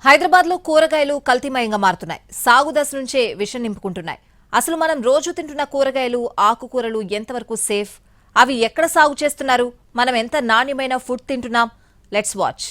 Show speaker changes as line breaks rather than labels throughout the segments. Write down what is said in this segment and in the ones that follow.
హైదరాబాద్ లో కూరగాయలు కల్తీమయంగా మారుతున్నాయి. సాగు దశ నుంచే విషం నింపుకుంటున్నాయి. అసలు మనం రోజు తింటున్న కూరగాయలు, ఆకుకూరలు ఎంతవరకు సేఫ్? అవి ఎక్కడ సాగు చేస్తున్నారు? మనం ఎంత నాణ్యమైన ఫుడ్ తింటున్నాం? Let's watch.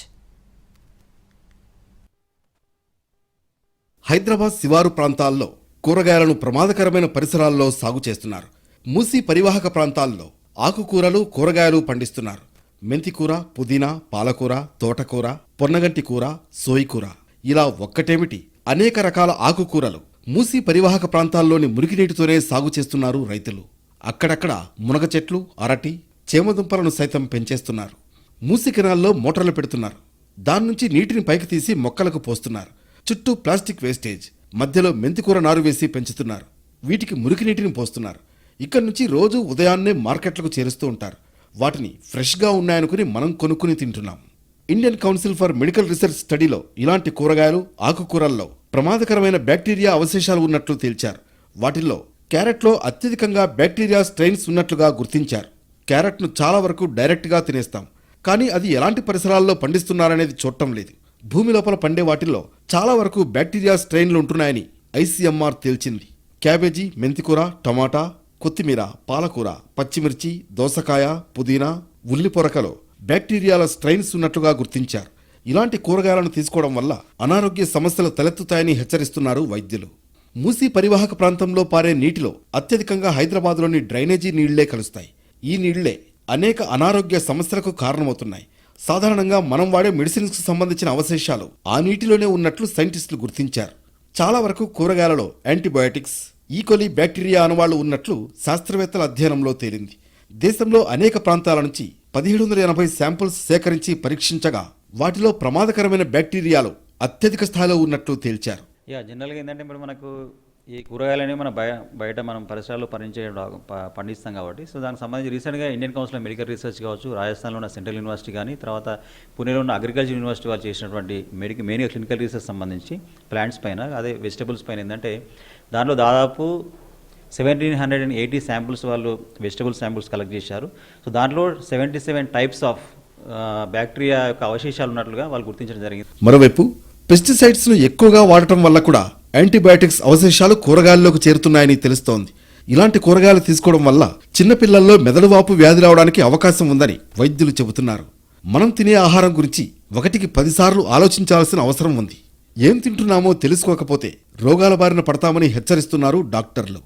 హైదరాబాద్ శివారు ప్రాంతాల్లో కూరగాయలను ప్రమాదకరమైన పరిసరాల్లో సాగు చేస్తున్నారు. మూసీ పరివాహక ప్రాంతాల్లో ఆకుకూరలు, కూరగాయలు పండిస్తున్నారు. మెంతికూర, పుదీనా, పాలకూర, తోటకూర, పొన్నగంటి కూర, సోయికూర, ఇలా ఒక్కటేమిటి అనేక రకాల ఆకుకూరలు మూసీ పరివాహక ప్రాంతాల్లోని మురికినీటితోనే సాగు చేస్తున్నారు రైతులు. అక్కడక్కడ మునగ చెట్లు, అరటి, చేమదుంపలను సైతం పెంచేస్తున్నారు. మూసీ కెనాల్లో మోటార్లు పెడుతున్నారు. దాని నుంచి నీటిని పైకి తీసి మొక్కలకు పోస్తున్నారు. చుట్టూ ప్లాస్టిక్ వేస్టేజ్, మధ్యలో మెంతికూర నారు వేసి పెంచుతున్నారు. వీటికి మురికినీటిని పోస్తున్నారు. ఇక్కడి నుంచి రోజు ఉదయాన్నే మార్కెట్లకు చేరుస్తూ ఉంటారు. వాటిని ఫ్రెష్గా ఉన్నాయనుకుని మనం కొనుక్కుని తింటున్నాం. Indian council for medical research స్టడీలో ఇలాంటి కూరగాయలు, ఆకుకూరల్లో ప్రమాదకరమైన బ్యాక్టీరియా అవశేషాలు ఉన్నట్లు తేల్చారు. వాటిల్లో క్యారెట్లో అత్యధికంగా బ్యాక్టీరియా స్ట్రెయిన్స్ ఉన్నట్లుగా గుర్తించారు. క్యారెట్ను చాలా వరకు డైరెక్ట్గా తినేస్తాం, కానీ అది ఎలాంటి పరిసరాల్లో పండిస్తున్నారనేది చూడటం లేదు. భూమి లోపల పండే వాటిల్లో చాలా వరకు బ్యాక్టీరియా స్ట్రెయిన్లు ఉంటున్నాయని ఐసీఎంఆర్ తేల్చింది. క్యాబేజీ, మెంతికూర, టమాటా, కొత్తిమీర, పాలకూర, పచ్చిమిర్చి, దోసకాయ, పుదీనా, ఉల్లి పొరకలో బ్యాక్టీరియాల స్ట్రెయిన్స్ ఉన్నట్లుగా గుర్తించారు. ఇలాంటి కూరగాయలను తీసుకోవడం వల్ల అనారోగ్య సమస్యలు తలెత్తుతాయని హెచ్చరిస్తున్నారు వైద్యులు. మూసీ పరివాహక ప్రాంతంలో పారే నీటిలో అత్యధికంగా హైదరాబాద్లోని డ్రైనేజీ నీళ్లే కలుస్తాయి. ఈ నీళ్లే అనేక అనారోగ్య సమస్యలకు కారణమవుతున్నాయి. సాధారణంగా మనం వాడే మెడిసిన్స్ కు సంబంధించిన అవశేషాలు ఆ నీటిలోనే ఉన్నట్లు సైంటిస్టులు గుర్తించారు. చాలా వరకు కూరగాయలలో యాంటీబయాటిక్స్, ఈకోలి బ్యాక్టీరియా అనువాళ్లు ఉన్నట్లు శాస్త్రవేత్తల అధ్యయనంలో తేలింది. దేశంలో అనేక ప్రాంతాల నుంచి 1780 శాంపుల్స్ సేకరించి పరీక్షించగా వాటిలో ప్రమాదకరమైన బ్యాక్టీరియాలు అత్యధిక స్థాయిలో ఉన్నట్లు తేల్చారు.
జనరల్గా ఏంటంటే ఇప్పుడు మనకు ఈ కూరగాయలని మనం బయట మనం పరిసరాల్లో పండిస్తాం కాబట్టి, సో దానికి సంబంధించి రీసెంట్గా Indian council of medical research కావచ్చు, రాజస్థాన్లో ఉన్న సెంట్రల్ యూనివర్సిటీ కానీ, తర్వాత పూణేలో ఉన్న అగ్రికల్చర్ యూనివర్సిటీ వాళ్ళు చేసినటువంటి మెయిన్గా క్లినికల్ రీసెర్చ్ సంబంధించి ప్లాంట్స్ పైన, అదే వెజిటబుల్స్ పైన ఏంటంటే దానిలో దాదాపు 1780 శాంపుల్స్ వాళ్ళు వెజిటబుల్ శాంపుల్స్ కలెక్ట్ చేశారు. సో దాంట్లో 77 టైప్స్ ఆఫ్ బ్యాక్టీరియా యొక్క అవశేషాలు ఉన్నట్లుగా వాళ్ళు గుర్తించడం జరిగింది.
మరోవైపు పెస్టిసైడ్స్ ను ఎక్కువగా వాడటం వల్ల కూడా యాంటీబయాటిక్స్ అవశేషాలు కూరగాయల్లోకి చేరుతున్నాయని తెలుస్తోంది. ఇలాంటి కూరగాయలు తీసుకోవడం వల్ల చిన్నపిల్లల్లో మెదడువాపు వ్యాధి రావడానికి అవకాశం ఉందని వైద్యులు చెబుతున్నారు. మనం తినే ఆహారం గురించి 1కి 10 సార్లు ఆలోచించాల్సిన అవసరం ఉంది. ఏం తింటున్నామో తెలుసుకోకపోతే రోగాల బారిన పడతామని హెచ్చరిస్తున్నారు డాక్టర్లు.